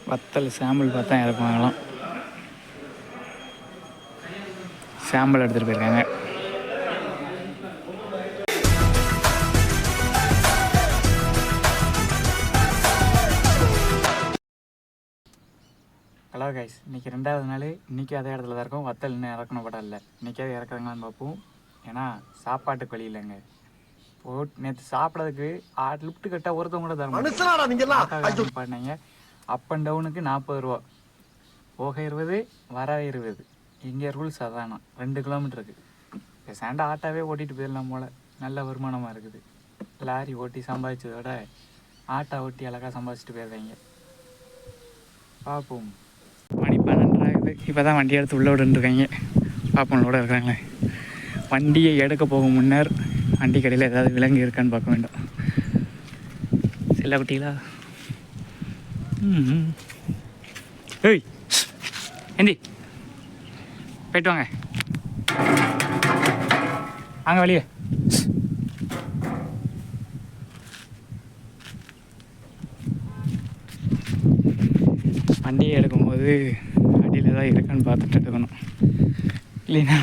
வத்தல் சாம்பிள் பார்த்தா இறக்குவாங்களாம். சாம்பிள் எடுத்துகிட்டு போயிருக்காங்க. ஹலோ கைஸ், இன்றைக்கி 2வது நாள். இன்றைக்கி அதே இடத்துல தான் இருக்கும். வத்தல் இன்னும் இறக்கணும் படம் இல்லை. இன்றைக்காவது இறக்குறாங்களான்னு பார்ப்போம். ஏன்னா சாப்பாட்டுக்கு வழி இல்லைங்க. நேற்று சாப்பிட்றதுக்கு லிஃப்ட் கட்டால் ஒருத்தவங்க கூட தர பாடினாங்க. அப் அண்ட் டவுனுக்கு 40 ரூபா, போக 20, வர 20. இங்கே ரூல்ஸ் அதானா 2 கிலோமீட்டருக்கு. பேசாண்ட ஆட்டாவே ஓட்டிகிட்டு போயிடலாம் போல். நல்ல வருமானமாக இருக்குது. லாரி ஓட்டி சம்பாதிச்சதோட ஆட்டா ஓட்டி அழகாக சம்பாதிச்சிட்டு போயிடுறாங்க. பார்ப்போம். மணி 12 ஆகுது. இப்போ தான் வண்டி எடுத்து உள்ளே விட்டுருக்காங்க. பாப்பனோட இருக்காங்களே. வண்டியை எடுக்க போகும் முன்னர் வண்டி கடையில் ஏதாவது விலங்கு இருக்கான்னு பார்க்க வேண்டும். சில குட்டிகளா? ஏய் ஏந்தி போயிட்டு வாங்க. அங்கே வெளியே வண்டியை எடுக்கும்போது அடியில் தான் இருக்கான்னு பார்த்துட்டு எடுக்கணும். இல்லைன்னா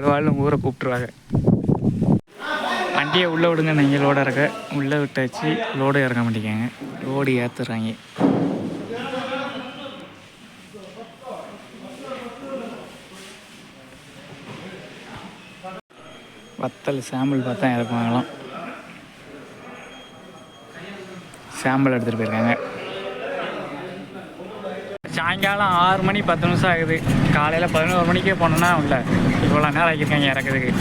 வாழ் ஊரை கூப்பிட்ருவாங்க. வண்டியை உள்ளே விடுங்க. நீங்கள் லோடு இறக்க உள்ளே விட்டாச்சு. லோடு இறக்க மாட்டேங்காங்க. லோடு ஏற்றுறாங்க. வத்தல் சாம்பிள் பார்த்தா இறக்குவாங்களாம். சாம்பிள் எடுத்துகிட்டு போயிருக்காங்க. சாயங்காலம் 6 மணி 10 நிமிஷம் ஆகுது. காலையில் 11 மணிக்கே போனோன்னா உள்ள இவ்வளோ நேரம் ஆகியிருக்காங்க இறக்குறதுக்கு.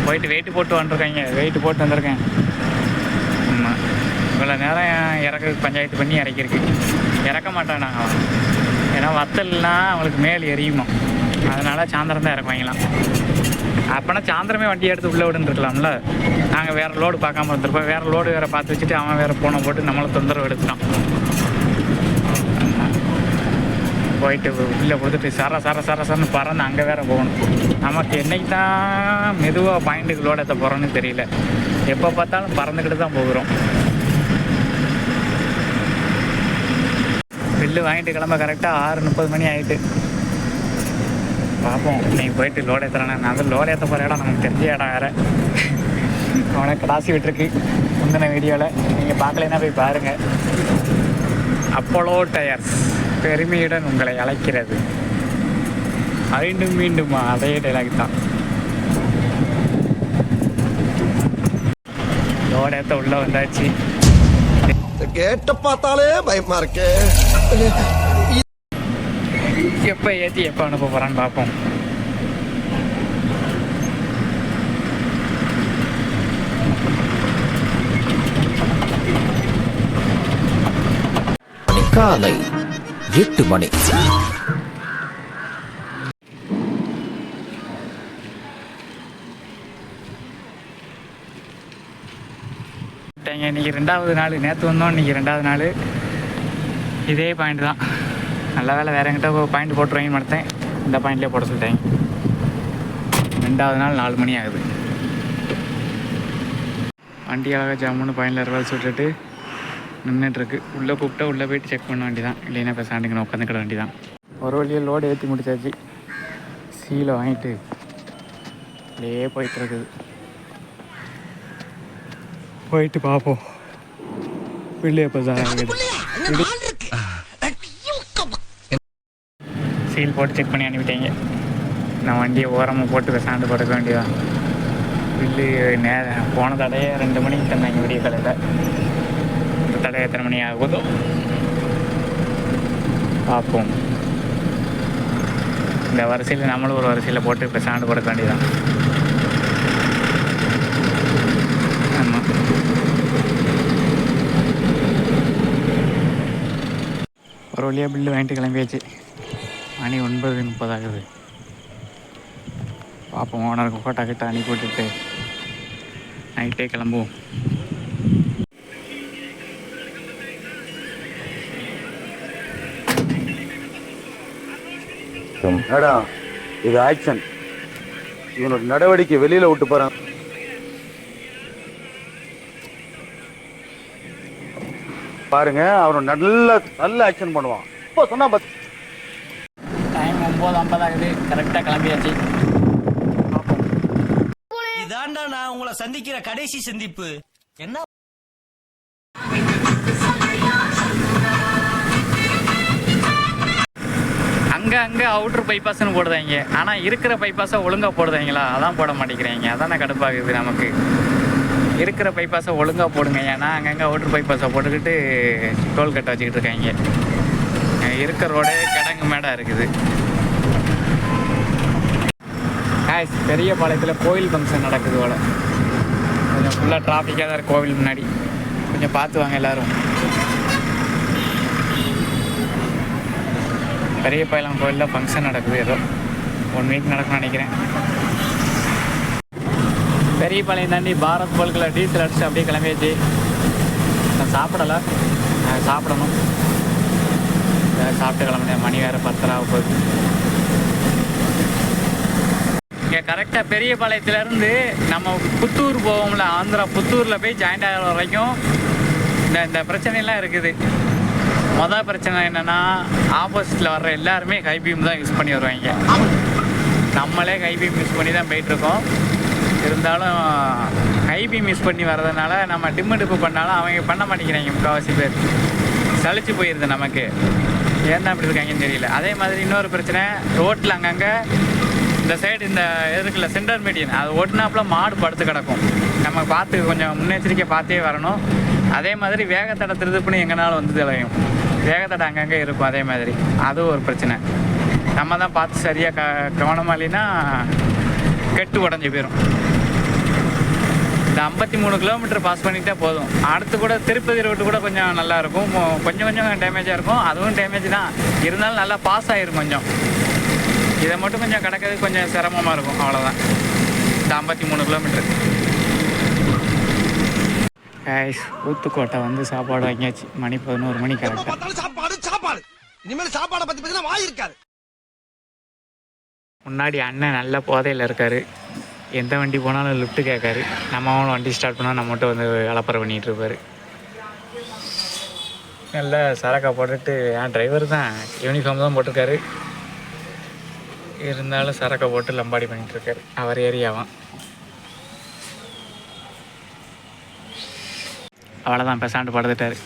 போயிட்டு வெயிட்டு போட்டு வந்துருக்காங்க. வெயிட்டு போட்டு வந்திருக்கேன். ஆமாம், இவ்வளோ நேரம் இறக்குறதுக்கு பஞ்சாயத்து பண்ணி இறக்கிருக்கு. இறக்க மாட்டான் நாங்கள். ஏன்னா வத்தல்னால் அவங்களுக்கு மேல் எரியுமா, அதனால் சாயந்தரம் தான் இறக்குவாங்களாம். அப்போனா சாயந்தரமே வண்டி எடுத்து உள்ளே விடுன்ருக்கலாம்ல. நாங்கள் வேறு லோடு பார்க்காம இருந்திருப்போம். வேறு லோடு வேறு பார்த்து வச்சுட்டு அவன் வேறு போனை போட்டு நம்மளை தொந்தரவு எடுத்துட்டான். போயிட்டு உள்ளே கொடுத்துட்டு சரன்னு பறந்து அங்கே வேறு போகணும். நமக்கு என்றைக்கு தான் மெதுவாக பாயிண்ட்டுக்கு லோடு ஏற்ற போகிறோன்னு தெரியல. எப்போ பார்த்தாலும் பறந்துக்கிட்டு தான் போகிறோம். பில்லு வாங்கிட்டு கிளம்ப கரெக்டாக 6:30 மணி ஆகிட்டு. பார்ப்போம். நீங்கள் போயிட்டு லோடு ஏற்றுறானே. நான் வந்து லோடு ஏற்ற போகிற இடம் நமக்கு தெரிஞ்ச இடம் வேறு. அவனை கடாசி விட்டுருக்கு முந்தின வீடியோவில். நீங்கள் பார்க்கலைன்னா போய் பாருங்கள். அப்போலோ டயர்ஸ் பெருமையுடன் உங்களை அழைக்கிறது. மீண்டுமா அதே டைலாக் தான். லோடு ஏற்ற உள்ளே வந்தாச்சு. கேட்ட பார்த்தாலே பயமா இருக்கு. எப்போ ஏற்றி எப்போ அனுப்ப போகிறான்னு பார்ப்போம். காலை 8 மணி. இன்றைக்கி 2வது நாள். நேற்று வந்தோம், இன்றைக்கி 2வது நாள். இதே பாயிண்ட் தான். நல்ல வேலை வேறு எங்கிட்ட பாயிண்ட் போட்டுருவாங்கன்னு மாட்டேன். இந்த பாயிண்ட்லேயே போட சொல்லிட்டாங்க. 2வது நாள் 4 மணி ஆகுது. வண்டி அழகாக ஜாமுன்னு பாயிண்டில் ரிவர்ஸ் விட்டுட்டு நின்றுட்டுருக்கு. உள்ளே கூப்பிட்டா உள்ளே போய்ட்டு செக் பண்ண வேண்டி தான். இல்லைன்னா இப்போ சாண்டிங்கன்னு உட்காந்துக்கிட வேண்டி தான். ஒரு வழியாக லோடு ஏற்றி முடிச்சாச்சு. சீலை வாங்கிட்டு அப்படியே போயிட்டுருக்குது. போயிட்டு பார்ப்போம் பில்லு எப்போ சார் ஆகுது. சீல் போட்டு செக் பண்ணி அனுப்பிட்டீங்க. நான் வண்டியை ஓரமாக போட்டு சாண்டு கொடுக்க வேண்டியதான். பில்லு போன தடையே 2 மணிக்கு தந்தாங்க விடிய காலையில். இந்த தடை எத்தனை மணி ஆகுதோ பார்ப்போம். இந்த வரிசையில் நம்மளும் ஒரு வரிசையில் போட்டு இப்போ சாண்டு கொடுக்க வேண்டியதான். ஆமாம், ஒரு வழியாக பில்லு வாங்கிட்டு கிளம்பியாச்சு. மணி 9:30 ஆகுது. பார்ப்போம். ஓனருக்கு ஃபோட்டோ கிட்ட அனுப்பி விட்டுட்டு நைட்டே கிளம்புவோம். மேடம், இது ஆக்ஷன். இவனோட நடவடிக்கை வெளியில விட்டு போறான். பாருங்க, அவன் நல்ல ஆக்ஷன் பண்ணுவான். எப்போ சொன்னா டைம் 9:50 ஆகுது. கரெக்டாக கிளம்பியாச்சு. இதாண்டா நான் உங்களை சந்திக்கிற கடைசி சந்திப்பு. என்ன அங்கே அவுட்ரு பைபாஸ்ன்னு போடுதாங்க. ஆனால் இருக்கிற பைபாஸை ஒழுங்காக போடுதாங்களா? அதான் போட மாட்டேங்கிறாங்க. அதான் கடுப்பாகுது நமக்கு. இருக்கிற பைபாஸை ஒழுங்காக போடுங்க. ஏன்னா அங்கங்கே அவுட்ரு பைபாஸை போட்டுக்கிட்டு டோல் கட்ட வச்சுக்கிட்டு இருக்காங்க. இருக்கிற ரோடே கிடங்கு மேடாக இருக்குது. பெரிய பாளையத்தில் கோவில் ஃபங்க்ஷன் நடக்குது போல. கொஞ்சம் ஃபுல்லாக டிராஃபிக்காக தான் இருக்குது கோவில் முன்னாடி. கொஞ்சம் பார்த்து வாங்க எல்லோரும். பெரிய பாளையம் கோயிலில் ஃபங்க்ஷன் நடக்குது. ஏதோ 1 வீக் நடக்கும்னு நினைக்கிறேன். பெரிய பாளையம் தாண்டி பாரத் போல்கில் டீசல் அடிச்சு அப்படியே கிளம்பியாச்சு. நான் சாப்பிடலை, சாப்பிடணும். சாப்பிட்டு கிளம்பினேன். மணி வேறு 10:30 ஆக போகுது. இங்கே கரெக்டாக பெரிய பாளையத்துலேருந்து நம்ம புத்தூர் போவோம்ல, ஆந்திரா புத்தூரில் போய் ஜாயிண்ட் ஆகிற வரைக்கும் இந்த பிரச்சனைலாம் இருக்குது. மொதல் பிரச்சனை என்னென்னா, ஆப்போசிட்டில் வர்ற எல்லாருமே ஹை பீம் தான் யூஸ் பண்ணி வருவாங்க. நம்மளே ஹை பீம் யூஸ் பண்ணி தான் போயிட்டுருக்கோம். இருந்தாலும் ஹை பீம் யூஸ் பண்ணி வர்றதுனால நம்ம டிப்பு பண்ணாலும் அவங்க பண்ண மாட்டேங்கிறாங்க. முக்கால்வாசி பேர் சளிச்சு போயிடுது நமக்கு. ஏன் அப்படி இருக்காங்கன்னு தெரியல. அதே மாதிரி இன்னொரு பிரச்சனை, ரோட்டில் அங்கங்கே இந்த சைடு இந்த இருக்குல்ல சென்டர் மீடியன், அது ஒட்டினாப்புல மாடு படுத்து கிடக்கும். நம்ம பார்த்து கொஞ்சம் முன்னெச்சரிக்கை பார்த்தே வரணும். அதே மாதிரி வேகத்தடை திருதுப்புன்னு எங்கேனாலும் வந்து தெளியும். வேகத்தடை அங்கங்கே இருக்கும். அதே மாதிரி அதுவும் ஒரு பிரச்சனை. நம்ம தான் பார்த்து சரியாக கவனமாக இல்லைன்னா கெட்டு உடஞ்சி போயிடும். இந்த 53 கிலோமீட்டர் பாஸ் பண்ணிக்கிட்டே போதும். அடுத்து கூட திருப்பதி ரோட்டு கூட கொஞ்சம் நல்லாயிருக்கும். கொஞ்சம் டேமேஜாக இருக்கும். அதுவும் டேமேஜ் தான் இருந்தாலும் நல்லா பாஸ் ஆகிரும். கொஞ்சம் இதை மட்டும் கொஞ்சம் கிடக்கிறது கொஞ்சம் சிரமமாக இருக்கும். அவ்வளோதான். இந்த 53 கிலோமீட்டர். ஊத்துக்கோட்டை வந்து சாப்பாடு வாங்கியாச்சு. மணி 11 மணி கரெக்டாக. சாப்பாடு இனிமேல் சாப்பாடை பத்தி பேசினா வாய் இருக்காது. முன்னாடி அண்ணன் நல்ல போதையில் இருக்காரு. எந்த வண்டி போனாலும் லிஃப்ட்டு கேட்காரு. நம்ம வண்டி ஸ்டார்ட் பண்ணால் நம்மகிட்ட வந்து அலப்பறை பண்ணிகிட்டு இருப்பார். நல்ல சரக்கா போட்டுட்டு டிரைவர் தான் யூனிஃபார்ம் தான் போட்டிருக்காரு. இருந்தாலும் சரக்கை போட்டு லம்பாடி பண்ணிகிட்ருக்காரு. அவர் ஏரியாவான். அவ்வளோதான், பெசாண்டு படுத்துட்டார்.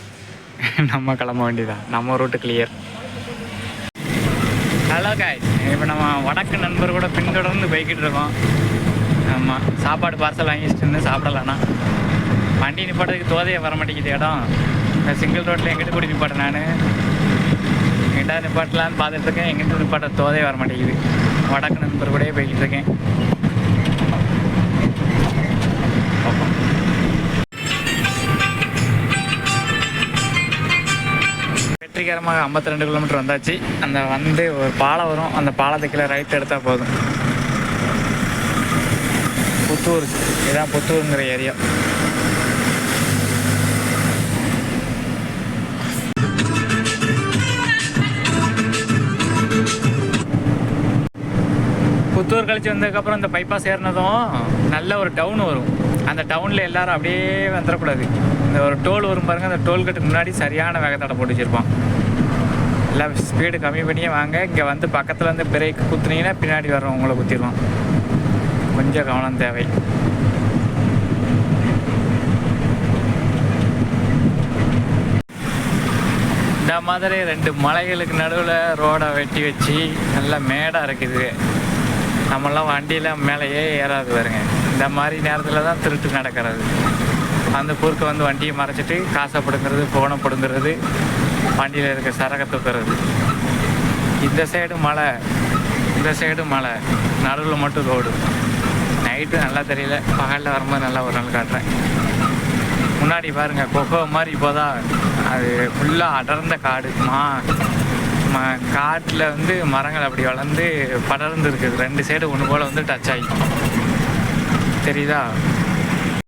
நம்ம கிளம்ப வேண்டியதான். நம்ம ரூட்டு கிளியர். ஹலோ காய், இப்போ நம்ம வடக்கு நண்பர் கூட பின்தொடர்ந்து போய்கிட்டு இருக்கோம். ஆமாம், சாப்பாடு பார்சல் வாங்கிட்டு இருந்து சாப்பிடலாண்ணா. வண்டி நிப்பாட்டுறதுக்கு தோதையை வர மாட்டேங்குது இடம். இந்த சிங்கிள் ரோட்டில் எங்கிட்ட கூட்டி நிப்பாட்டேன். நான் எங்கிட்ட நிப்பாட்டலான்னு பார்த்துட்டு இருக்கேன். எங்கிட்ட நிப்பாட்ட தோதையை வர மாட்டேங்குது. வடக்கு நண்பர் கூடயே போய்கிட்டு இருக்கேன். வெற்றிகரமாக 52 கிலோமீட்டர் வந்தாச்சு. அந்த வந்து ஒரு பாலம் வரும். அந்த பாலத்துக்குள்ள ரைட் எடுத்தால் போதும். புத்தூர், இதுதான் புத்தூருங்கிற ஏரியா. புத்தூர் கழிச்சு வந்ததுக்கப்புறம் இந்த பைபாஸ் ஏறினதும் நல்ல ஒரு டவுன் வரும். அந்த டவுனில் எல்லோரும் அப்படியே வந்துடக்கூடாது. இந்த ஒரு டோல் வரும் பாருங்கள். அந்த டோல்கட்டுக்கு முன்னாடி சரியான வேகத்தடை போட்டு வச்சுருப்பான். எல்லாம் ஸ்பீடு கம்மி பண்ணியே வாங்க. இங்கே வந்து பக்கத்தில் வந்து பிரேக் குத்துனீங்கன்னா பின்னாடி வர்றோம் உங்களை குத்திடுவான். கொஞ்சம் கவனம் தேவை. இந்த மாதிரி 2 மலைகளுக்கு நடுவில் ரோடை வெட்டி வச்சு நல்லா மேடாக இருக்குது. நம்மளாம் வண்டியில் மேலேயே ஏறாது வருங்க. இந்த மாதிரி நேரத்தில் தான் திருட்டு நடக்கிறது. அந்த குறுக்க வந்து வண்டியை மறைச்சிட்டு காசை பிடுங்கிறது, ஃபோனை பிடுங்கிறது, வண்டியில் இருக்க சரகை தூக்குறது. இந்த சைடு மலை, இந்த சைடு மலை, நடுவில் மட்டும் ரோடு. நைட்டு நல்லா தெரியல, பகலில் வரும்போது நல்லா ஒரு நாள் காட்டுறேன். முன்னாடி பாருங்கள், கொக்கோ மாதிரி இப்போதான் அது ஃபுல்லாக அடர்ந்த காடு. காட்டில் வந்து மரங்கள் அப்படி வளர்ந்து படர்ந்து இருக்குது. 2 சைடு ஒன்று போல் வந்து டச் ஆகி தெரியுதா.